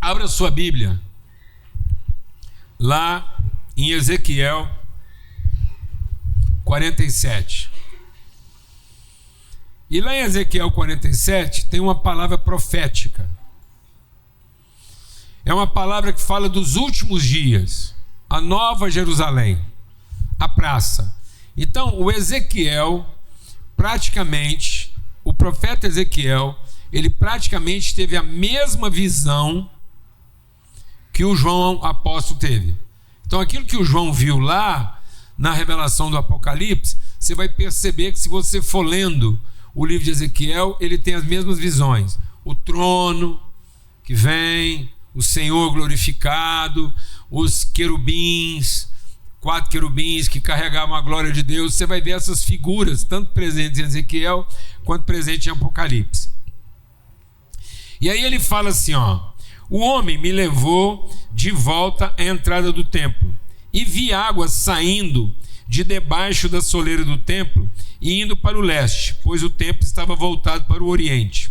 Abra sua Bíblia lá em Ezequiel 47. E lá em Ezequiel 47 tem uma palavra profética. É uma palavra que fala dos últimos dias, a nova Jerusalém, a praça. Então, o Ezequiel, praticamente, o profeta Ezequiel, ele praticamente teve a mesma visão que o João apóstolo teve. Então, aquilo que o João viu lá na revelação do Apocalipse, você vai perceber que, se você for lendo o livro de Ezequiel, ele tem as mesmas visões. O trono que vem, o Senhor glorificado, os querubins, 4 querubins que carregavam a glória de Deus. Você vai ver essas figuras, tanto presentes em Ezequiel, quanto presentes em Apocalipse. E aí ele fala assim, o homem me levou de volta à entrada do templo, e vi água saindo de debaixo da soleira do templo e indo para o leste, pois o templo estava voltado para o oriente.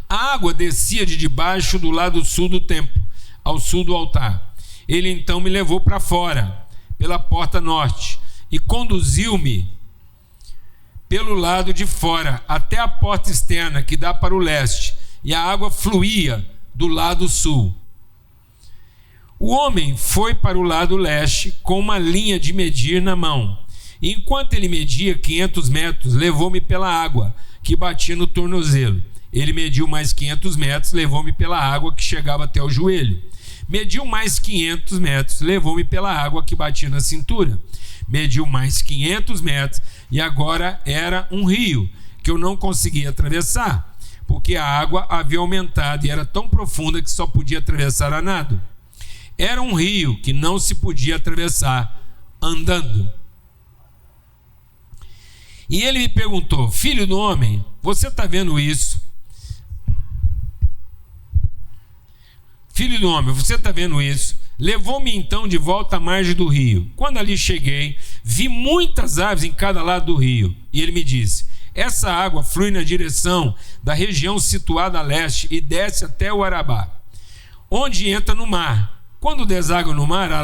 A água descia de debaixo do lado sul do templo, ao sul do altar. Ele então me levou para fora, pela porta norte, e conduziu-me pelo lado de fora, até a porta externa, que dá para o leste, e a água fluía do lado sul. O homem foi para o lado leste com uma linha de medir na mão. E enquanto ele media 500 metros, levou-me pela água, que batia no tornozelo. Ele mediu mais 500 metros, levou-me pela água, que chegava até o joelho. Mediu mais 500 metros, levou-me pela água, que batia na cintura. Mediu mais 500 metros, e agora era um rio, que eu não conseguia atravessar, porque a água havia aumentado e era tão profunda que só podia atravessar a nado. Era um rio que não se podia atravessar andando. E ele me perguntou: filho do homem, você está vendo isso? Filho do homem, você está vendo isso? Levou-me então de volta à margem do rio. Quando ali cheguei, vi muitas aves em cada lado do rio. E ele me disse: essa água flui na direção da região situada a leste e desce até o Arabá, onde entra no mar. Quando deságua no mar, a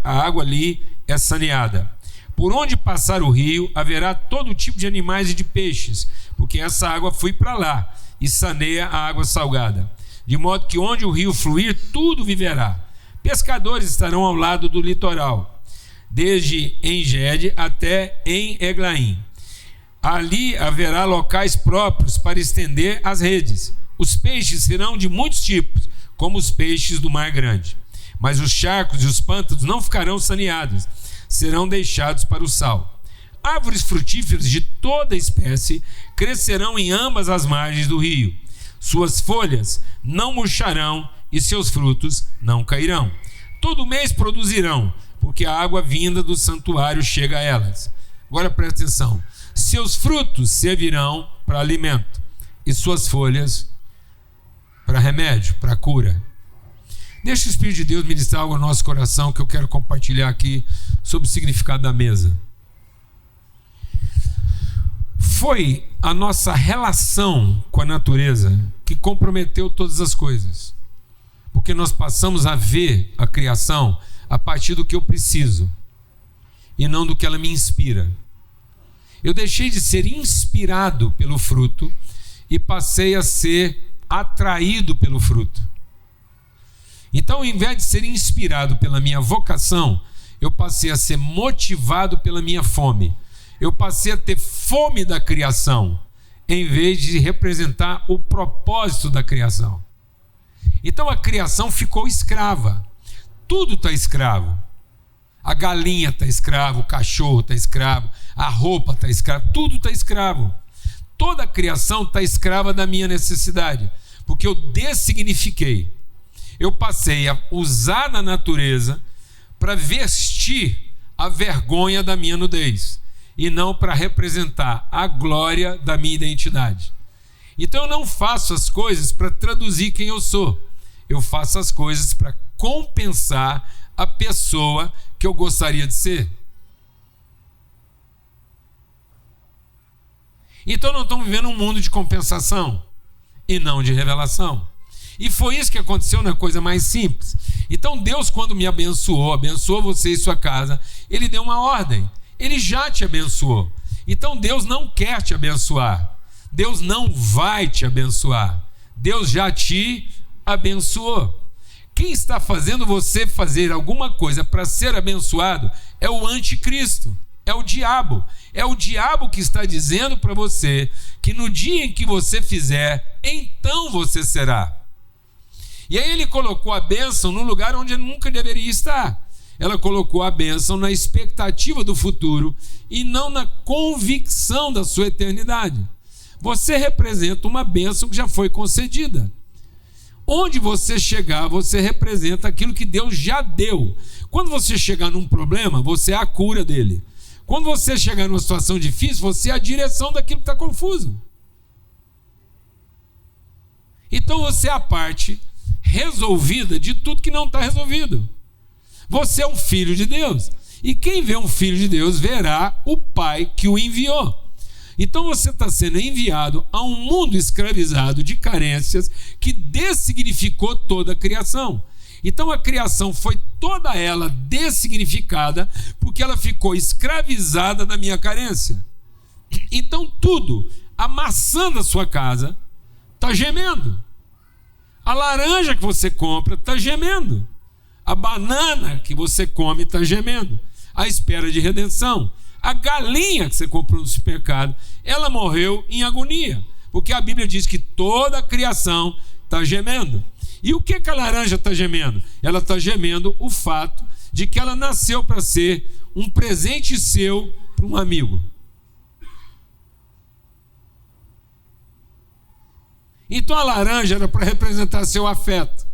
água ali é saneada. Por onde passar o rio, haverá todo tipo de animais e de peixes, porque essa água flui para lá e saneia a água salgada. De modo que onde o rio fluir, tudo viverá. Pescadores estarão ao lado do litoral, desde En-Gede até em Eglaim. Ali haverá locais próprios para estender as redes. Os peixes serão de muitos tipos, como os peixes do mar grande. Mas os charcos e os pântanos não ficarão saneados, serão deixados para o sal. Árvores frutíferas de toda espécie crescerão em ambas as margens do rio. Suas folhas não murcharão e seus frutos não cairão. Todo mês produzirão, porque a água vinda do santuário chega a elas. Agora presta atenção. Seus frutos servirão para alimento, e suas folhas para remédio, para cura. Deixa o Espírito de Deus ministrar algo ao nosso coração, que eu quero compartilhar aqui sobre o significado da mesa. Foi a nossa relação com a natureza que comprometeu todas as coisas, porque nós passamos a ver a criação a partir do que eu preciso e não do que ela me inspira. Eu deixei de ser inspirado pelo fruto e passei a ser atraído pelo fruto. Então, ao invés de ser inspirado pela minha vocação, eu passei a ser motivado pela minha fome. Eu passei a ter fome da criação, em vez de representar o propósito da criação. Então a criação ficou escrava. Tudo está escravo. A galinha está escravo, o cachorro está escravo, a roupa está escrava, tudo está escravo. Toda a criação está escrava da minha necessidade, porque eu dessignifiquei. Eu passei a usar da natureza para vestir a vergonha da minha nudez, e não para representar a glória da minha identidade. Então eu não faço as coisas para traduzir quem eu sou. Eu faço as coisas para compensar a pessoa que eu gostaria de ser. Então nós estamos vivendo um mundo de compensação e não de revelação. E foi isso que aconteceu na coisa mais simples. Então Deus, quando me abençoou você e sua casa, Ele deu uma ordem. Ele já te abençoou. Então Deus não quer te abençoar. Deus não vai te abençoar. Deus já te abençoou. Quem está fazendo você fazer alguma coisa para ser abençoado é o anticristo, é o diabo. É o diabo que está dizendo para você que no dia em que você fizer, então você será. E aí ele colocou a bênção no lugar onde nunca deveria estar. Ela colocou a bênção na expectativa do futuro e não na convicção da sua eternidade. Você representa uma bênção que já foi concedida. Onde você chegar, você representa aquilo que Deus já deu. Quando você chegar num problema, você é a cura dele. Quando você chegar numa situação difícil, você é a direção daquilo que está confuso. Então você é a parte resolvida de tudo que não está resolvido. Você é um filho de Deus. E quem vê um filho de Deus verá o Pai que o enviou. Então você está sendo enviado a um mundo escravizado de carências que dessignificou toda a criação. Então a criação foi toda ela dessignificada porque ela ficou escravizada na minha carência. Então tudo, a maçã da sua casa está gemendo. A laranja que você compra está gemendo. A banana que você come está gemendo. À espera de redenção. A galinha que você comprou no supermercado, ela morreu em agonia. Porque a Bíblia diz que toda a criação está gemendo. E o que a laranja está gemendo? Ela está gemendo o fato de que ela nasceu para ser um presente seu para um amigo. Então a laranja era para representar seu afeto.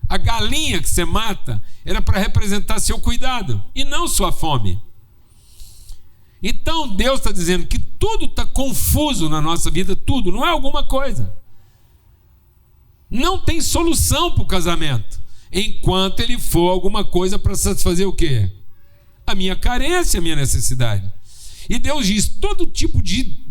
A galinha que você mata era para representar seu cuidado e não sua fome. Então Deus está dizendo que tudo está confuso na nossa vida, tudo, não é alguma coisa. Não tem solução para o casamento, enquanto ele for alguma coisa para satisfazer o quê? A minha carência, a minha necessidade. E Deus diz, todo tipo de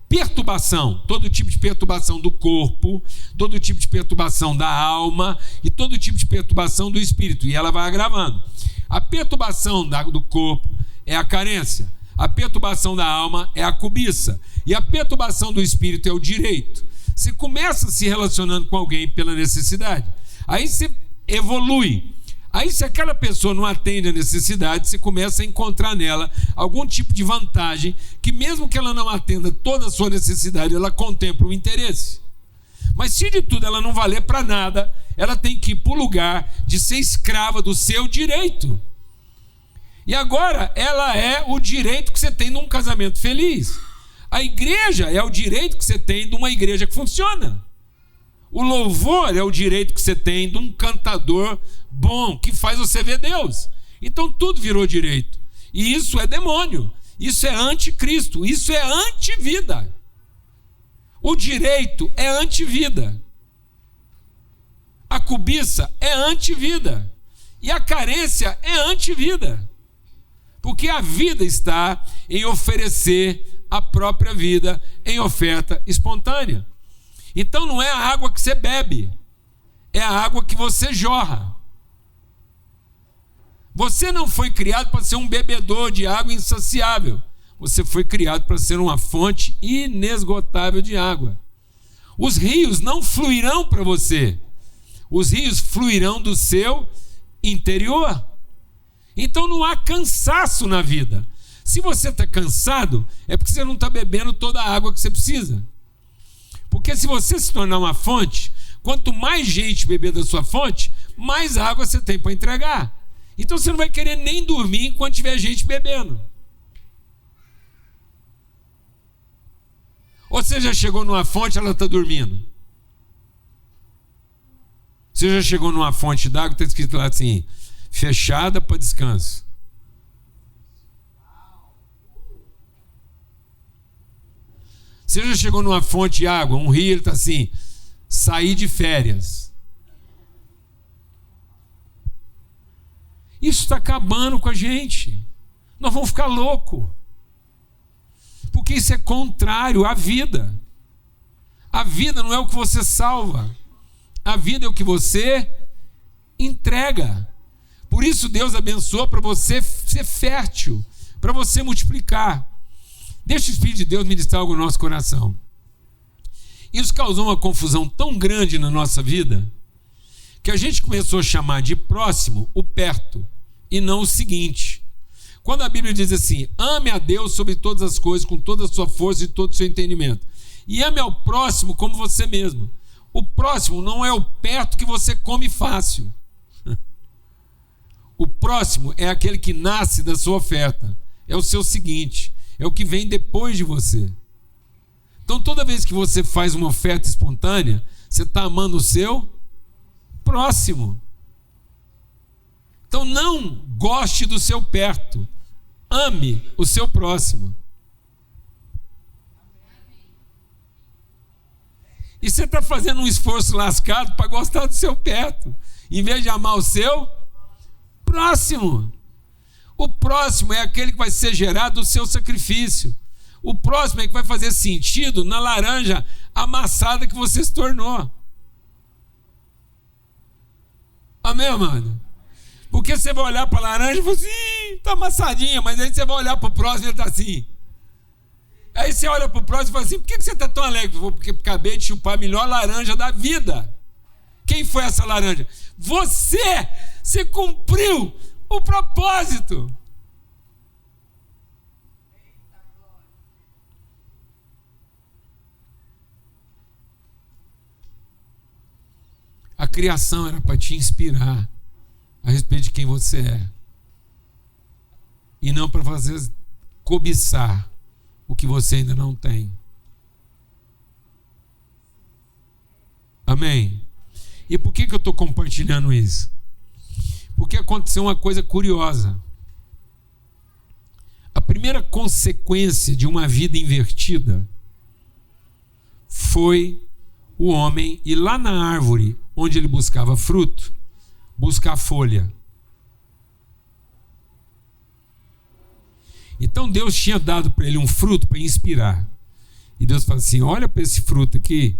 perturbação, todo tipo de perturbação do corpo, todo tipo de perturbação da alma e todo tipo de perturbação do espírito, e ela vai agravando. A perturbação do corpo é a carência, a perturbação da alma é a cobiça, e a perturbação do espírito é o direito. Você começa se relacionando com alguém pela necessidade, aí você evolui. Aí se aquela pessoa não atende a necessidade, você começa a encontrar nela algum tipo de vantagem, que mesmo que ela não atenda toda a sua necessidade, ela contempla o interesse. Mas se de tudo ela não valer para nada, ela tem que ir para o lugar de ser escrava do seu direito. E agora ela é o direito que você tem num casamento feliz. A igreja é o direito que você tem de uma igreja que funciona. O louvor é o direito que você tem de um cantador bom, que faz você ver Deus. Então tudo virou direito. E isso é demônio. Isso é anticristo. Isso é antivida. O direito é antivida. A cobiça é antivida. E a carência é antivida. Porque a vida está em oferecer a própria vida em oferta espontânea. Então não é a água que você bebe, é a água que você jorra. Você não foi criado para ser um bebedor de água insaciável. Você foi criado para ser uma fonte inesgotável de água. Os rios não fluirão para você. Os rios fluirão do seu interior. Então não há cansaço na vida. Se você está cansado, é porque você não está bebendo toda a água que você precisa. Porque se você se tornar uma fonte, quanto mais gente beber da sua fonte, mais água você tem para entregar. Então você não vai querer nem dormir enquanto tiver gente bebendo. Ou você já chegou numa fonte e ela está dormindo? Você já chegou numa fonte d'água, está escrito lá assim, fechada para descanso. Você já chegou numa fonte de água, um rio, ele está assim, sair de férias. Isso está acabando com a gente. Nós vamos ficar loucos. Porque isso é contrário à vida. A vida não é o que você salva. A vida é o que você entrega. Por isso Deus abençoa para você ser fértil, para você multiplicar. Deixa o Espírito de Deus ministrar algo no nosso coração. Isso causou uma confusão tão grande na nossa vida, que a gente começou a chamar de próximo o perto, e não o seguinte. Quando a Bíblia diz assim, ame a Deus sobre todas as coisas, com toda a sua força e todo o seu entendimento, e ame ao próximo como você mesmo. O próximo não é o perto que você come fácil. O próximo é aquele que nasce da sua oferta. É o seu seguinte, é o que vem depois de você. Então toda vez que você faz uma oferta espontânea, você está amando o seu próximo. Então não goste do seu perto, ame o seu próximo. E você está fazendo um esforço lascado para gostar do seu perto, em vez de amar o seu próximo. O próximo é aquele que vai ser gerado do seu sacrifício. O próximo é que vai fazer sentido na laranja amassada que você se tornou. Amém, amado? Porque você vai olhar para a laranja e falar assim, está amassadinha, mas aí você vai olhar para o próximo e ele está assim. Aí você olha para o próximo e fala assim, por que você está tão alegre? Porque acabei de chupar a melhor laranja da vida. Quem foi essa laranja? Você cumpriu o propósito. A criação era para te inspirar a respeito de quem você é. E não para fazer cobiçar o que você ainda não tem. Amém? E por que eu estou compartilhando isso? Porque aconteceu uma coisa curiosa. A primeira consequência de uma vida invertida foi o homem ir lá na árvore onde ele buscava fruto, buscar folha. Então Deus tinha dado para ele um fruto para inspirar. E Deus fala assim, olha para esse fruto aqui,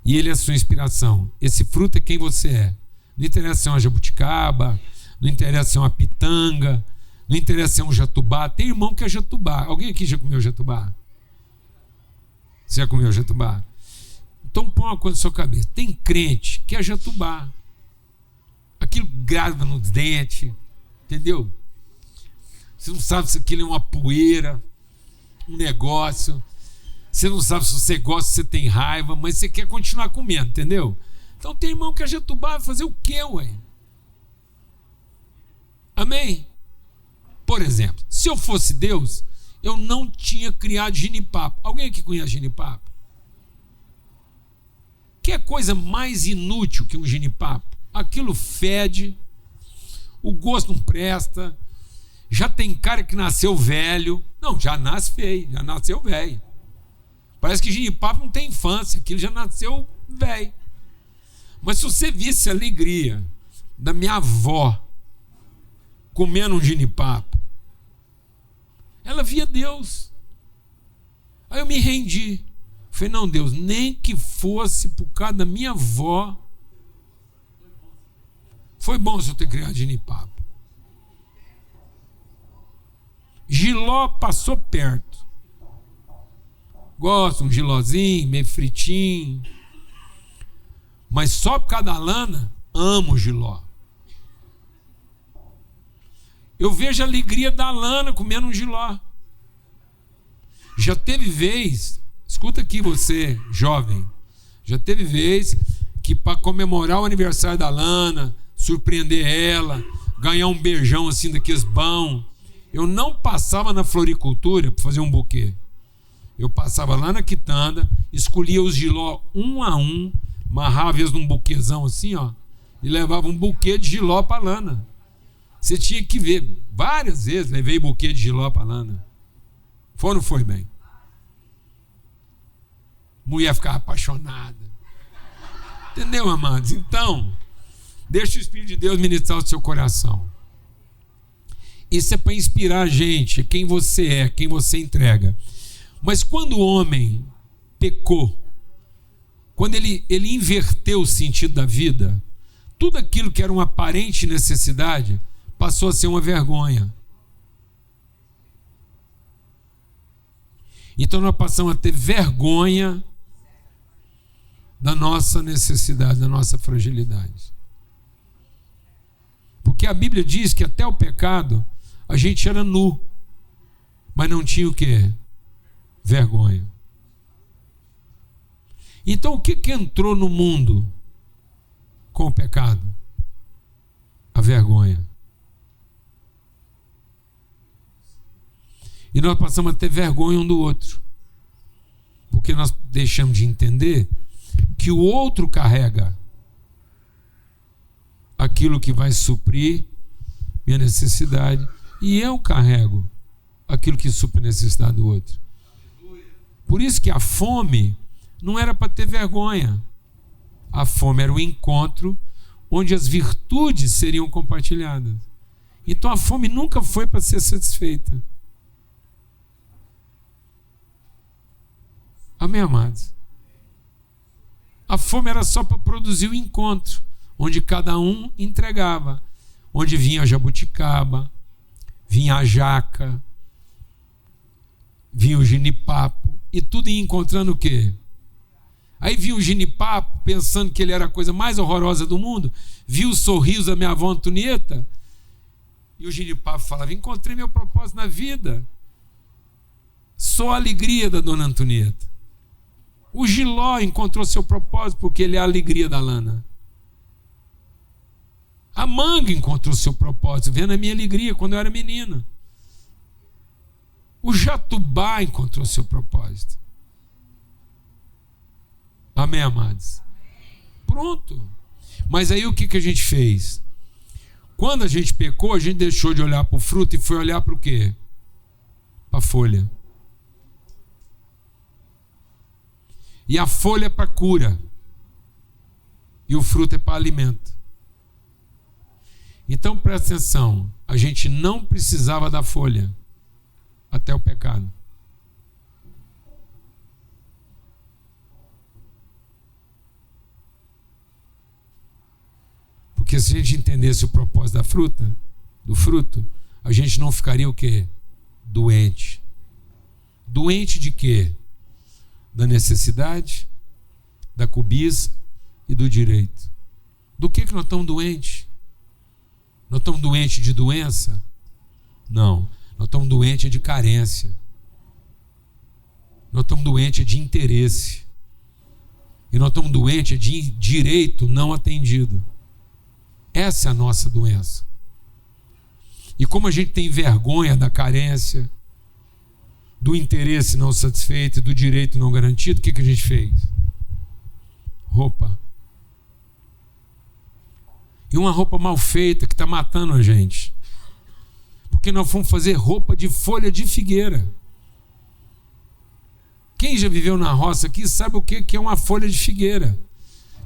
e ele é a sua inspiração. Esse fruto é quem você é. Não interessa se é uma jabuticaba, não interessa se é uma pitanga, não interessa se é um jatubá. Tem irmão que é jatubá. Alguém aqui já comeu jatubá? Você já comeu jatubá? Então põe uma coisa na sua cabeça. Tem crente que é jatubá. Aquilo grava nos dentes, entendeu? Você não sabe se aquilo é uma poeira, um negócio. Você não sabe se você gosta, se você tem raiva, mas você quer continuar comendo, entendeu? Então tem irmão que é jatubá, vai fazer o quê, ué? Amém? Por exemplo, se eu fosse Deus, eu não tinha criado genipapo. Alguém aqui conhece genipapo? Que é coisa mais inútil que um genipapo? Aquilo fede, o gosto não presta, já tem cara que nasceu velho. Não, já nasce feio, já nasceu velho. Parece que genipapo não tem infância, aquilo já nasceu velho. Mas se você visse a alegria da minha avó comendo um genipapo, ela via Deus. Aí eu me rendi. Falei, não, Deus, nem que fosse por causa da minha avó. Foi bom se eu ter criado genipapo. Jiló passou perto. Gosto, um gilózinho, meio fritinho. Mas só por causa da lana, amo o jiló. Eu vejo a alegria da lana comendo um jiló. Já teve vez, escuta aqui você, jovem, já teve vez que para comemorar o aniversário da lana, surpreender ela, ganhar um beijão assim daqueles bons, eu não passava na floricultura para fazer um buquê. Eu passava lá na quitanda, escolhia os giló um a um, amarrava eles num buquezão assim, ó, e levava um buquê de giló para lana. Você tinha que ver, várias vezes levei buquê de giló para lana. Foi ou não foi, bem? Mulher ficava apaixonada. Entendeu, amados? Então, deixa o Espírito de Deus ministrar o seu coração. Isso é para inspirar a gente, quem você é, quem você entrega. Mas quando o homem pecou, quando ele inverteu o sentido da vida, tudo aquilo que era uma aparente necessidade passou a ser uma vergonha. Então nós passamos a ter vergonha da nossa necessidade, da nossa fragilidade. Porque a Bíblia diz que até o pecado a gente era nu, mas não tinha o quê? Vergonha. Então o que entrou no mundo com o pecado? A vergonha. E nós passamos a ter vergonha um do outro, porque nós deixamos de entender que o outro carrega aquilo que vai suprir minha necessidade e eu carrego aquilo que supre a necessidade do outro. Por isso que a fome não era para ter vergonha. A fome era o encontro onde as virtudes seriam compartilhadas. Então a fome nunca foi para ser satisfeita. Amém, amados? A fome era só para produzir o encontro, onde cada um entregava, onde vinha a jabuticaba, vinha a jaca, vinha o genipapo, e tudo ia encontrando o quê? Aí vinha o genipapo, pensando que ele era a coisa mais horrorosa do mundo, viu o sorriso da minha avó Antonieta, e o genipapo falava: encontrei meu propósito na vida, sou a alegria da dona Antonieta. O giló encontrou seu propósito porque ele é a alegria da lana. A manga encontrou seu propósito vendo a minha alegria quando eu era menino. O jatubá encontrou seu propósito. Amém, amados? Pronto. Mas aí o que a gente fez? Quando a gente pecou, a gente deixou de olhar para o fruto e foi olhar para o quê? Para a folha. E a folha é para cura. E o fruto é para alimento. Então presta atenção. A gente não precisava da folha até o pecado. Porque se a gente entendesse o propósito da fruta, do fruto, a gente não ficaria o quê? Doente. Doente de quê? Da necessidade, da cobiça e do direito. Do que nós estamos doentes? Nós estamos doentes de doença? Não. Nós estamos doentes de carência. Nós estamos doentes de interesse. E nós estamos doentes de direito não atendido. Essa é a nossa doença. E como a gente tem vergonha da carência, do interesse não satisfeito e do direito não garantido, o que a gente fez? Roupa. E uma roupa mal feita que está matando a gente. Porque nós fomos fazer roupa de folha de figueira. Quem já viveu na roça aqui sabe o que é uma folha de figueira.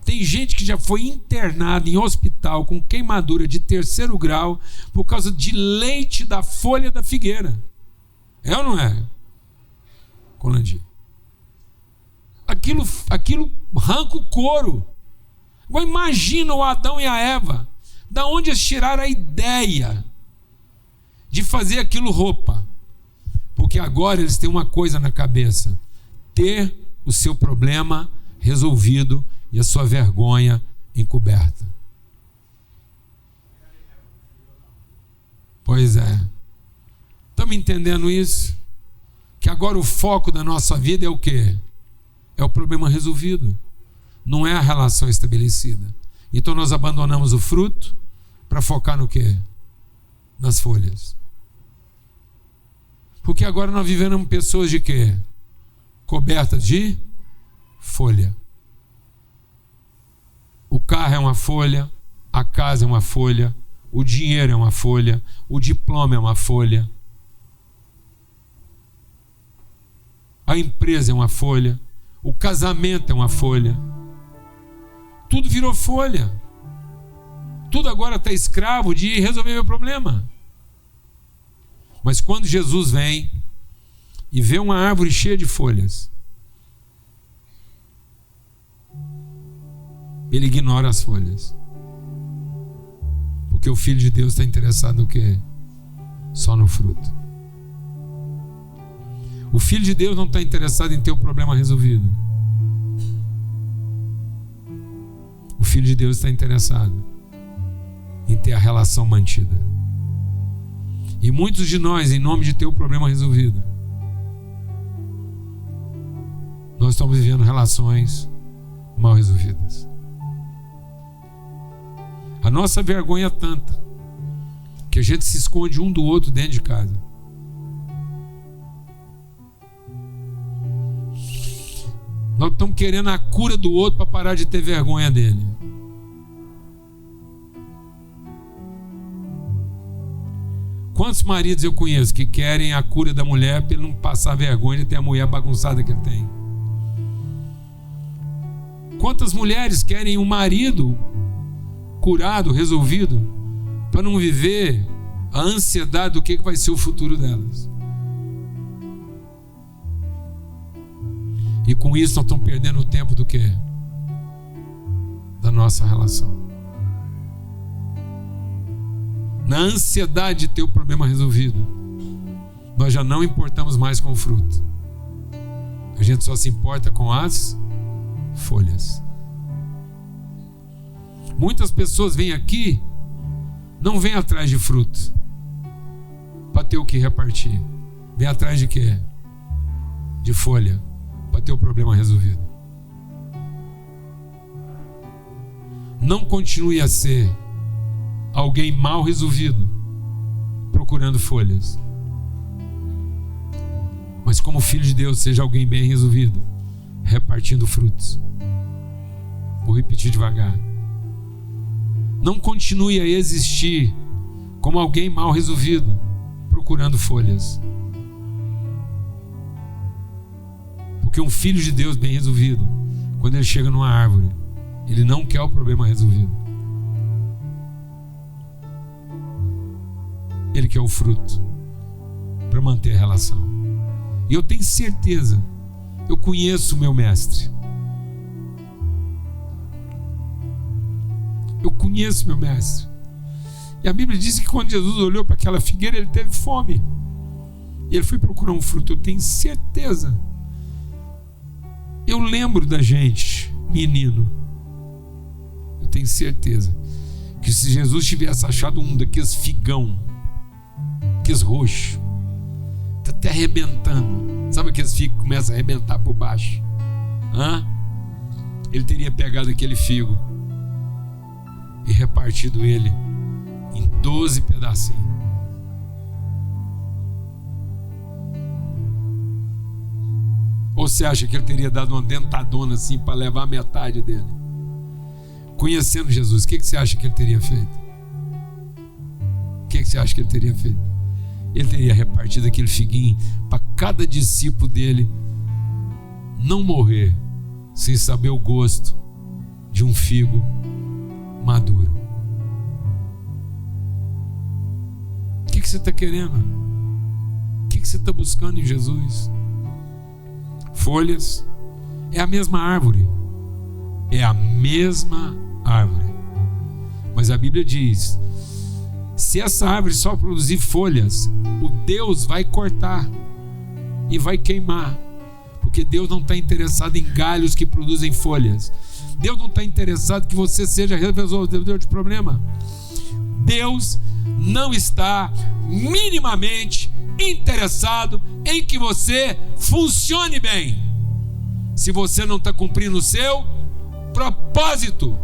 Tem gente que já foi internada em hospital com queimadura de 3º grau por causa de leite da folha da figueira. É ou não é? Colandir. Aquilo arranca o couro. Agora imagina o Adão e a Eva. Da onde eles tiraram a ideia de fazer aquilo roupa? Porque agora eles têm uma coisa na cabeça: ter o seu problema resolvido e a sua vergonha encoberta. Pois é. Estamos entendendo isso? Que agora o foco da nossa vida é o quê? É o problema resolvido. Não é a relação estabelecida. Então nós abandonamos o fruto para focar no quê? Nas folhas. Porque agora nós vivemos pessoas de quê? Cobertas de folha. O carro é uma folha, a casa é uma folha, o dinheiro é uma folha, o diploma é uma folha, a empresa é uma folha, o casamento é uma folha. Tudo virou folha. Tudo agora está escravo de resolver meu problema. Mas quando Jesus vem e vê uma árvore cheia de folhas, ele ignora as folhas. Porque o Filho de Deus está interessado no quê? Só no fruto. O Filho de Deus não está interessado em ter o problema resolvido. O Filho de Deus está interessado em ter a relação mantida. E muitos de nós, em nome de ter o problema resolvido, nós estamos vivendo relações mal resolvidas. A nossa vergonha é tanta que a gente se esconde um do outro dentro de casa. Nós estamos querendo a cura do outro para parar de ter vergonha dele. Quantos maridos eu conheço que querem a cura da mulher para ele não passar vergonha de ter a mulher bagunçada que ele tem? Quantas mulheres querem um marido curado, resolvido, para não viver a ansiedade do que vai ser o futuro delas? E com isso nós estamos perdendo o tempo do quê? Da nossa relação. Na ansiedade de ter o problema resolvido, nós já não importamos mais com o fruto. A gente só se importa com as folhas. Muitas pessoas vêm aqui, não vêm atrás de fruto para ter o que repartir. Vêm atrás de quê? De folha, para ter o problema resolvido. Não continue a ser alguém mal resolvido procurando folhas, mas como filho de Deus, seja alguém bem resolvido repartindo frutos. Vou repetir devagar. Não continue a existir como alguém mal resolvido procurando folhas, porque um filho de Deus bem resolvido, quando ele chega numa árvore, ele não quer o problema resolvido, ele quer o fruto para manter a relação. E eu tenho certeza, eu conheço o meu mestre, eu conheço meu mestre. E a Bíblia diz que quando Jesus olhou para aquela figueira, ele teve fome, e ele foi procurar um fruto. Eu tenho certeza, eu lembro da gente, menino, eu tenho certeza que se Jesus tivesse achado um daqueles figão, aqueles roxos, tá até arrebentando, sabe aqueles figos que começam a arrebentar por baixo? Ele teria pegado aquele figo e repartido ele em 12 pedacinhos. Ou você acha que ele teria dado uma dentadona assim para levar a metade dele? Conhecendo Jesus, o que você acha que ele teria feito? O que você acha que ele teria feito? Ele teria repartido aquele figuinho para cada discípulo dele não morrer sem saber o gosto de um figo maduro. O que você está querendo? O que você está buscando em Jesus? Folhas? É a mesma árvore. É a mesma árvore. Mas a Bíblia diz: se essa árvore só produzir folhas, o Deus vai cortar e vai queimar, porque Deus não está interessado em galhos que produzem folhas. Deus não está interessado que você seja resolvedor de problema. Deus não está minimamente interessado em que você funcione bem, se você não está cumprindo o seu propósito.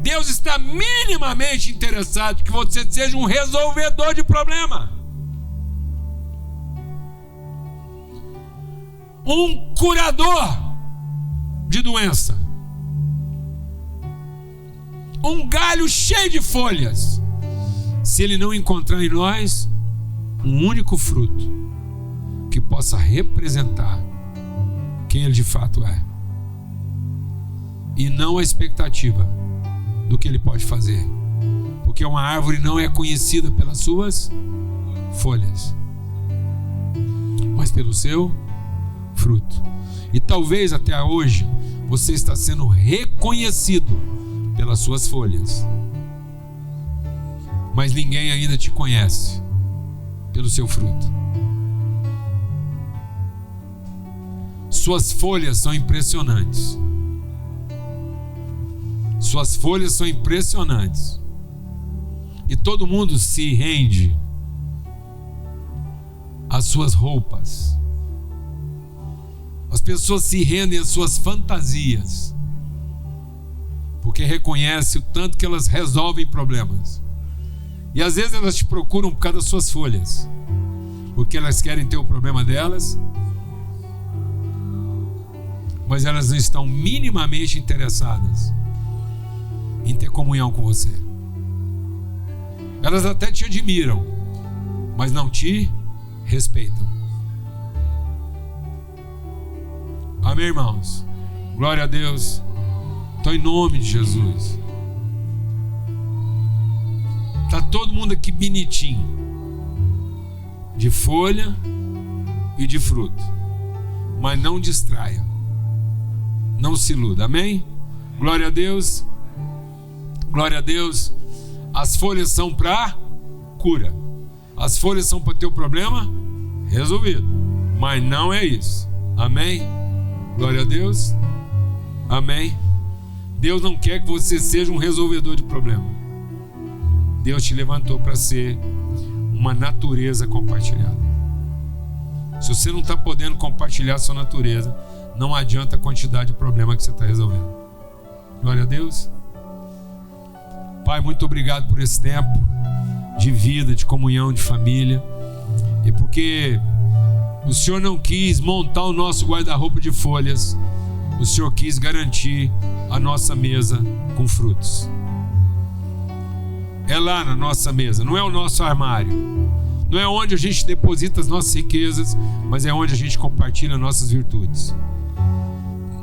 Deus está minimamente interessado que você seja um resolvedor de problema, um curador de doença, um galho cheio de folhas. Se ele não encontrar em nós um único fruto que possa representar quem ele de fato é, e não a expectativa do que ele pode fazer, porque uma árvore não é conhecida pelas suas folhas, mas pelo seu fruto. E talvez até hoje você está sendo reconhecido pelas suas folhas, mas ninguém ainda te conhece pelo seu fruto. Suas folhas são impressionantes. Suas folhas são impressionantes. E todo mundo se rende às suas roupas. As pessoas se rendem às suas fantasias, porque reconhecem o tanto que elas resolvem problemas. E às vezes elas te procuram por causa das suas folhas, porque elas querem ter o problema delas, mas elas não estão minimamente interessadas em ter comunhão com você. Elas até te admiram, mas não te respeitam. Amém, irmãos? Glória a Deus. Então, em nome de Jesus, está todo mundo aqui bonitinho, de folha e de fruto, mas não distraia, não se iluda. Amém? Glória a Deus. Glória a Deus. As folhas são para cura, as folhas são para ter o problema resolvido, mas não é isso. Amém? Glória a Deus. Amém. Deus não quer que você seja um resolvedor de problema. Deus te levantou para ser uma natureza compartilhada. Se você não está podendo compartilhar a sua natureza, não adianta a quantidade de problema que você está resolvendo. Glória a Deus. Pai, muito obrigado por esse tempo de vida, de comunhão, de família. E porque o Senhor não quis montar o nosso guarda-roupa de folhas, o Senhor quis garantir a nossa mesa com frutos. É lá na nossa mesa, não é o nosso armário, não é onde a gente deposita as nossas riquezas, mas é onde a gente compartilha nossas virtudes.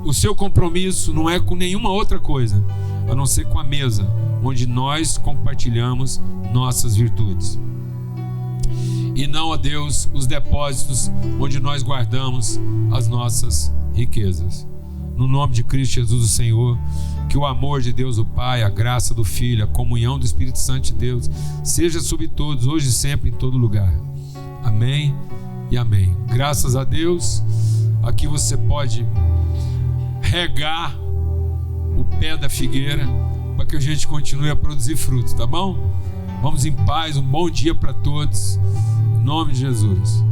O seu compromisso não é com nenhuma outra coisa, a não ser com a mesa, onde nós compartilhamos nossas virtudes. E não, ó Deus, os depósitos onde nós guardamos as nossas riquezas. No nome de Cristo Jesus, o Senhor, que o amor de Deus o Pai, a graça do Filho, a comunhão do Espírito Santo de Deus seja sobre todos, hoje e sempre, em todo lugar. Amém e amém. Graças a Deus, aqui você pode regar o pé da figueira para que a gente continue a produzir frutos, tá bom? Vamos em paz, um bom dia para todos, em nome de Jesus.